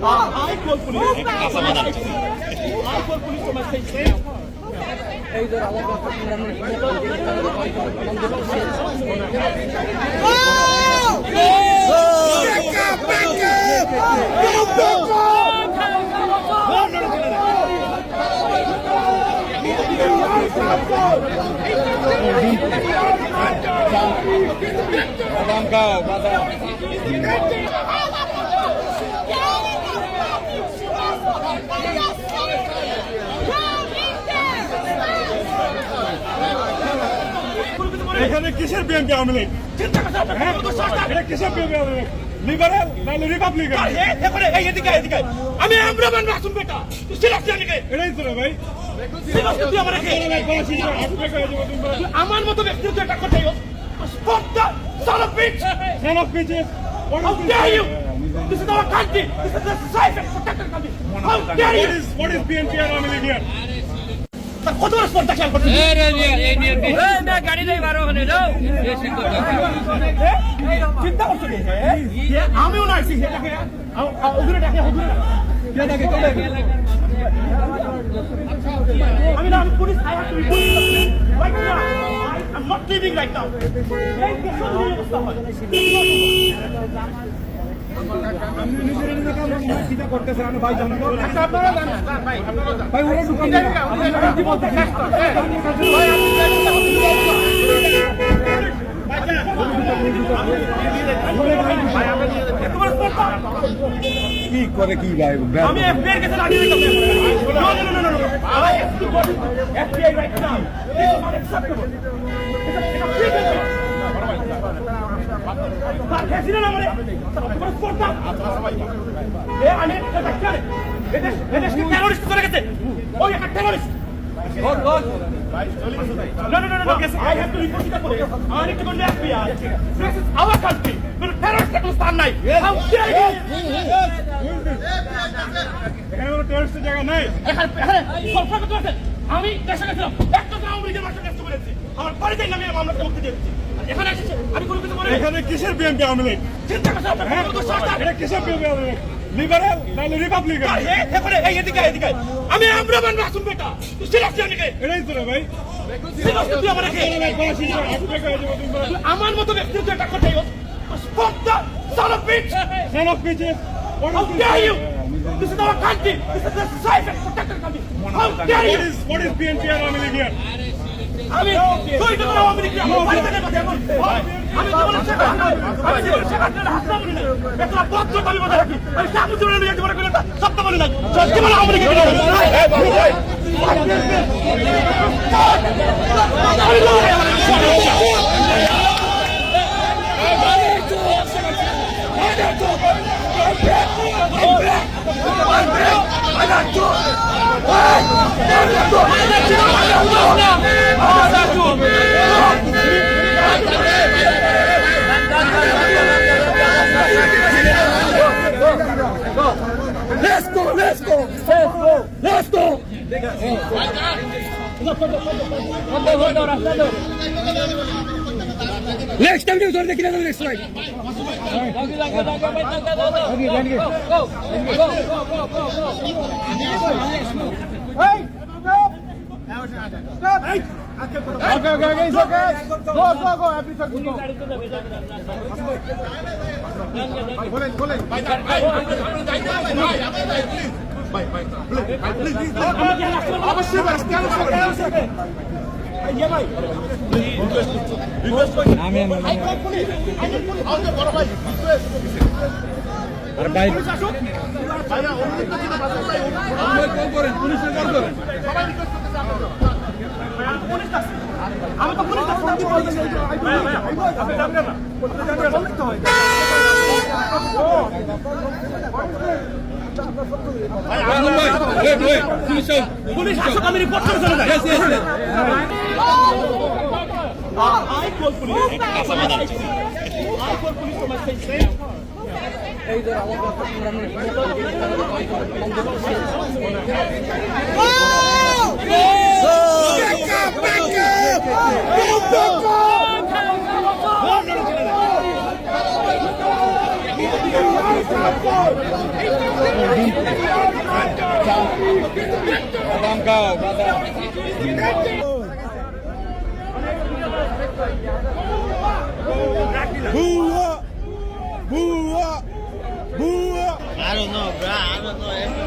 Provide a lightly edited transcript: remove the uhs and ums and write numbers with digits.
I call police. I call police to my station. এখানে কিসের BNP Awami League? এটা কিসের বিএনপি আওয়ামী লীগ? লিবারেল নাহলে রিপাবলিকান? আমি আমরামান মাসুম বেটা তুই সিলেকশন নিকে এটাই তো রে ভাই। তুই আমার আমার মতো ব্যক্তি তুই এটা করতে স্পর্ধা son of bitch. Son of bitches. How dare you? This is our country. This is the society protected country. How dare you? What is BNP and Aওয়ামী League here? কত বড় স্পর্ধা খেয়াল করছেন? मैं गाड़ी नहीं मारो होने दो ये চিন্তা করছো কি? আমিও না আছি এটাকে ওগুলো ডাকে ওগুলো কে ডাকে কে ডাকে আমি না আমি police I have to report right now I am not living right now এই কেসের অবস্থা হয় আপনি নিজের নিজের কাম চিন্তা করতেছেন আমি ভাই জানি আপনারা জানেন ভাই ভাই ওরা ঢুকে কি বলতে কষ্ট ভাই কি করে কি ভাই আমি এফবিআই কাছে লাগিয়ে দিতাম no I FBI right now this is not acceptable I have to report the police. I need to go to the FBI. This is our country. But terrorist can stand নাই. How dare you? এখানে কোনো টেররিস্টের জায়গা নাই। কল্পনা করতে পারছেন আমি দেশে গেছিলাম একটা আওয়ামী লীগের মাসে ব্যস্ত করেছি আমার বাড়িতে নামে মামলাটা মুক্তি দিয়েছি এখানে এসেছে আমি কোনো কিছু বলি এখানে কিসের বিএনপি আওয়ামী লীগ? চিন্তা করছেন এটা কিসের বিএনপি আওয়ামী লীগ? লিবারেল নাহলে রিপাবলিকান? এদিকে আমি আমরামান মাসুম বেটা তুই সিলেকশন নিকে এটাই তো রে ভাই। তুই আমার আমার মতো ব্যক্তি তুই এটা করতে স্পর্ধা son of bitch. Son of bitches. How dare you? This is our country. This is the society protected country. How dare you? What is BNP and Aওয়ামী League here? আমি তুই তো আওয়ামী লীগ আমার বাড়িতে কথা আমি তো বলছি আমি তো সেখানে হাসনা বলি না এটা বদ্ধ আমি বলে রাখি আমি সামনে চলে নিয়ে জীবন করে সত্য বলি না সত্যি বলে Awami League Next time you don't take another next right. Hey! Stop! Hey! Okay, it's okay. Go. Everything go. Police আসুক আমি রিপোর্ট করে চলে যাই I call police. I call police to my station. Boo up! Boo up! Boo up! I don't know, bro. I don't know.